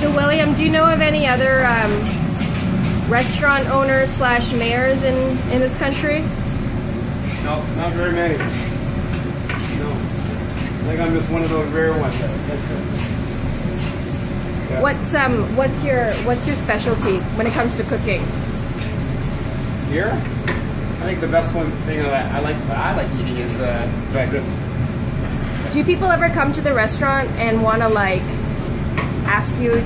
So William, do you know of any other restaurant owners slash mayors in this country? No, not very many. No. I think I'm just one of those rare ones. Yeah. What's your specialty when it comes to cooking? Here, I think the best thing that I like eating is dried ribs. Do people ever come to the restaurant and want to like ask you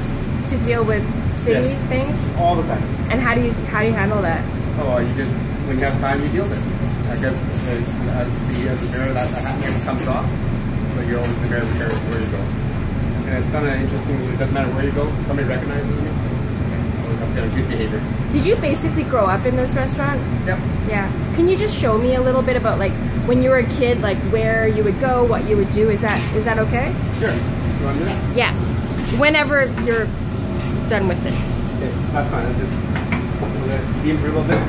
to deal with city things? All the time. And how do you handle that? Oh, you just when you have time, you deal with it. I guess as the mirror that the hat mirror comes off, so you're always the mirror that cares where you go. And it's kind of interesting. It doesn't matter where you go, somebody recognizes me. So I always have good behavior. Did you basically grow up in this restaurant? Yep. Yeah. Can you just show me a little bit about like when you were a kid, like where you would go, what you would do? Is that okay? Sure. You want to do that? Yeah. Whenever you're done with this. Okay, that's fine. I'll just let it steam for a little bit.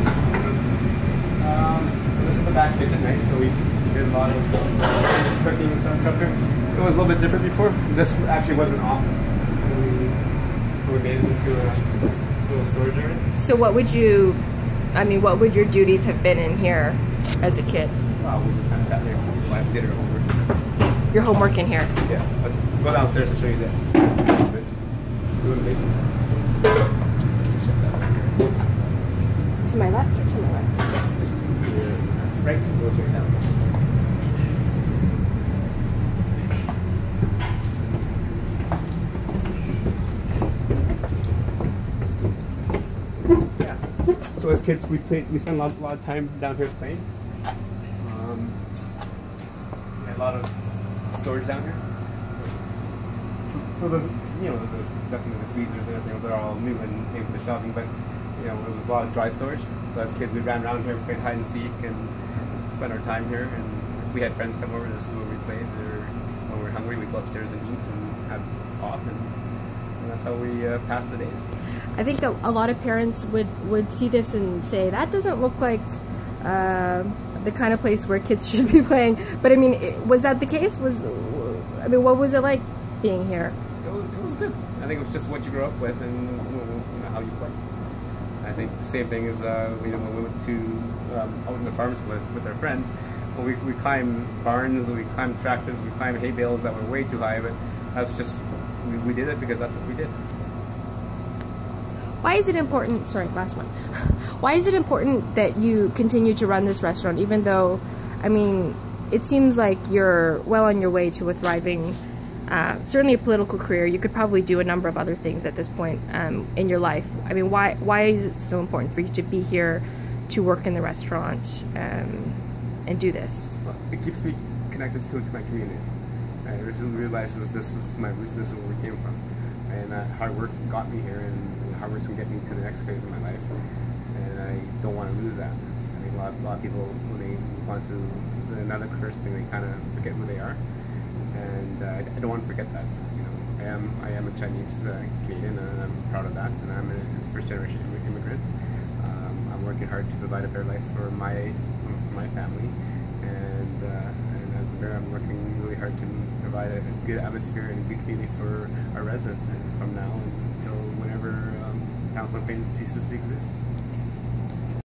This is the back kitchen, right? So we did a lot of cooking and stuff up here. It was a little bit different before. This actually was an office. We made it into a little storage area. So what would your duties have been in here as a kid? Well, we just kind of sat there and did our homework. Your homework in here? Yeah, but go downstairs and show you the basement. Go in the basement. To my left or to my right? Just to your right, go straight down. Yeah. So as kids, we spent a lot of time down here playing. We had a lot of storage down here. So there's, definitely the freezers and everything, those are all new, and same for the shelving, but it was a lot of dry storage. So as kids, we ran around here, we played hide and seek, and spent our time here. And if we had friends come over, this is where we played. When we were hungry, we'd go upstairs and eat and have pop, and that's how we passed the days. I think a lot of parents would see this and say, that doesn't look like the kind of place where kids should be playing. But I mean, was that the case? What was it like being here? It was good. I think it was just what you grew up with and how you play. I think the same thing as when we went to out in the farms with our friends. Well, we climbed barns, we climbed tractors, we climbed hay bales that were way too high, but that's just we did it because that's what we did. Why is it important? Sorry, last one. Why is it important that you continue to run this restaurant, even though, it seems like you're well on your way to a thriving, certainly a political career. You could probably do a number of other things at this point in your life. Why is it still important for you to be here, to work in the restaurant, and do this? Well, it keeps me connected to my community. I really realize this is my roots, this is where we came from. And hard work got me here, and hard work's gonna get me to the next phase of my life. And I don't want to lose that. I think a lot of people, when they move on to another career, they kind of forget who they are. And I don't want to forget that. I am a Chinese Canadian, and I'm proud of that. And I'm a first-generation immigrant. I'm working hard to provide a better life for my family. And as the mayor, I'm working really hard to provide a good atmosphere and a good community for our residents, and from now until whenever Council on Pain ceases to exist.